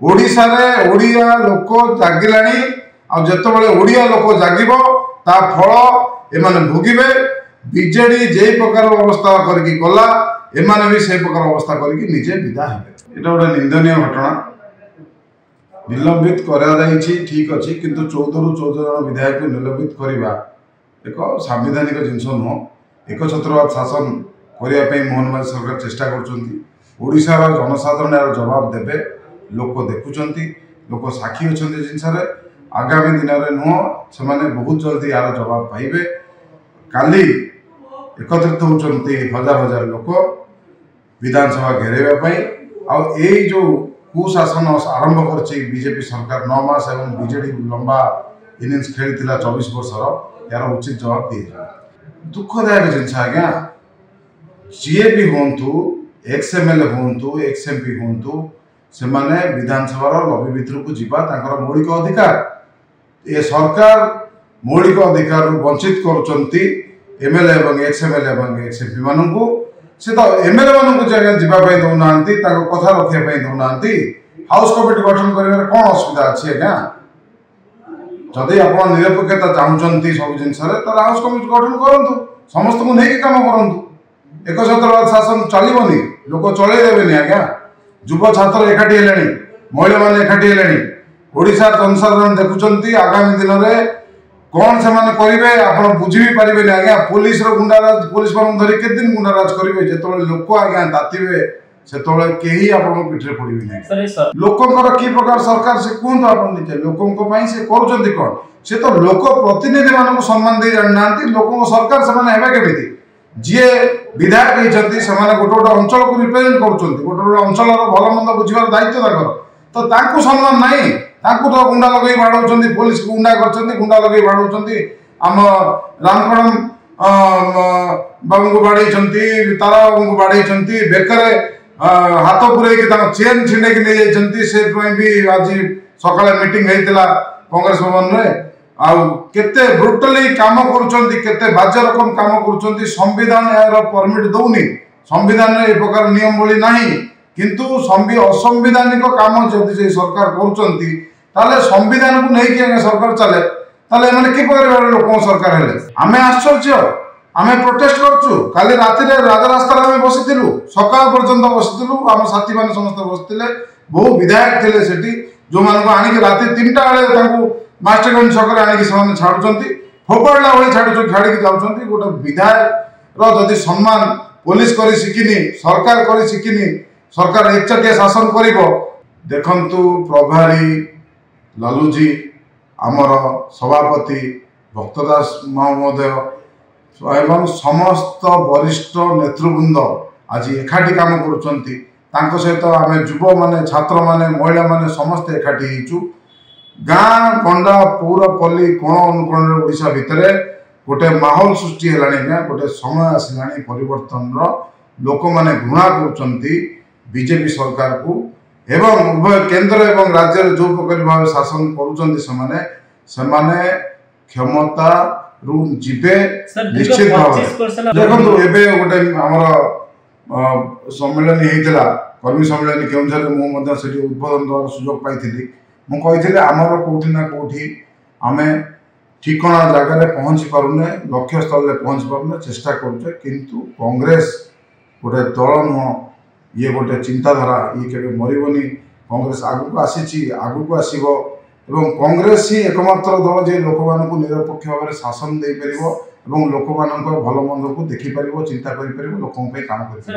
ओडिशा रे ओडिया लोक जागिलानी आ जेतबेले ओडिया लोक जागिबो ता फल एमाने भोगिबे। बीजेडी जे प्रकार अवस्था करके गला एमाने भी से प्रकार अवस्था करके निजे विदा हेबे। एटा गोटे निंदनीय घटना निलंबित करा जाइछि ठीक अछि, किंतु 14 रु 14 जन विधायक निलंबित करिबा एक संवैधानिक जिनस नुह। एकछत्रवाद शासन करिया पे मोहन माझी सरकार चेष्टा करछन्ती। ओडिशा रा जनसाधारण यार जवाब देबे, लोक देखुछन्ती, लोक साक्षी अछन्ती जिनसरे। आगामी दिन रे नुह से माने बहुत जल्दी यार जवाब पाइबे। काली एकत्रित होचन्ती हजार हजार लोक विधानसभा घेरेबा पई। आ एई जो कुशासन आरंभ करछि बीजेपी सरकार 9 मास एवं बीजेडी लंबा इनिंग्स खेली 24 वर्षर यार उचित जवाब दिए। दुखदायक जिनस आज्ञा जीए भी हूँ एक्सएमएलए हूँ एक्सएमपी हूँ से माने विधानसभा लबी भितर को जावा मौलिक अधिकार ए सरकार मौलिक अधिकार वंचित करुँच एमएलए और एक्सएमएलए और एक्सएमपी मानू से तो एमएलए मानू जावाई दौना कथा रखापी दौना। हाउस कमिटी गठन कर कौन असुविधा अच्छी आज्ञा? जदि आप निरपेक्षता चाहते सब जिनस हाउस कमिटी गठन करूँ, समस्त को नहीं कम करूँ। एकछत्रवाद शासन चलनी, लोक चलदेवे आज्ञा। युव छात्र एकाठी हेले, महिला मैंने एकाठी हेले, ओडिशा जनसाधारण देखुं आगामी दिन में कौन से करेंगे आप बुझी भी पारे आज्ञा। पुलिस गुंडाराज पुलिस मान धरी के दिन गुंडाराज करेंगे जो लोक आज्ञा तातिबे से कहीं आप पिठे पड़े ना। लोकंर कि प्रकार सरकार से कहतु आप निजे लोकों से करुँच कौन से तो लोक प्रतिनिधि मान सम्मान दे जाना लोक सरकार से जी विधायक होती से गोटे गोटे अंचल को रिप्रेजेंट कर गोटे अंचल भल मंद बुझार दायित्व तो सम्मान नहीं। तो गुंडा लगे बाड़ौं, पुलिस गुंडा कर गुंडा लगे बाड़ौं। आम रामकड़म बाबू को बाड़े तारा बाबू को बाड़े बेकर हाथ पुरे चेन छिंडे नहीं जाती से भी आज सकाଳେ मीटिंग होता कांग्रेस भवन में आते ब्रुटली काम करते बाज्य रकम काम कर संविधान यार परमिट दौनी। संविधान ए प्रकार नियम भली ना किंतु असंविधानिक काम जदि से सरकार कर संविधान को लेकिन सरकार चले मैंने कि लोक सरकार है। आम आश्चर्य आम प्रोटेस्ट करूँ काली राति राजरास्ता आम बसी सकाल पर्यंत बसी आम साथी मैंने समस्त बसते बहु विधायक थे सेठी जो मानक आणिक राति 3टा बेले मास्टरगंज छक आणिक छाड़ुंट फोपाड़ा भाई छाड़ी जाऊँच। गोटे विधायक रदि सम्मान पुलिस कर शिखिनी सरकार कर शिखिनी सरकार एकचटिया शासन कर देखु प्रभारी लालूजी आमर सभापति भक्तदास महोदय एवं समस्त वरिष्ठ नेतृवृंद आज एकाठी काम कर सहित आम युव माने छात्र माने महिला माने समस्त एकाठी होचु। गाँ गंडा पूरा पल्ली कोण अनुकोण ओडिशा भितर गोटे माहौल सृष्टि है। गोटे समय आसला परिवर्तन लोक मैंने घृणा कर बीजेपी सरकार को एवं उभय केंद्र एवं राज्य जो प्रकार भाव शासन करुँच क्षमता रू जीवे निश्चित भाव। देखो एबे गोटे आमर सम्मेलन होता कर्मी सम्मेलन केउझर मुझे उद्बोधन देवार सुजोग पाई मुझे आमर कौटी ना कौटी आम ठिकाना जगह पहुँची पारुने लक्ष्य स्थल पहुँची पारुने चेष्टा करुचे किंतु कांग्रेस गोटे दल नुह ये गोटे चिंताधारा ये केबे मरबनी। कांग्रेस आगु आसी आगु आसो एवं कांग्रेस ही एकमात्र दल जे लोक मान निरपेक्ष भाव में शासन दे पार लोक मान भल मंद को देखिपार चिंता कर लोक काम कर।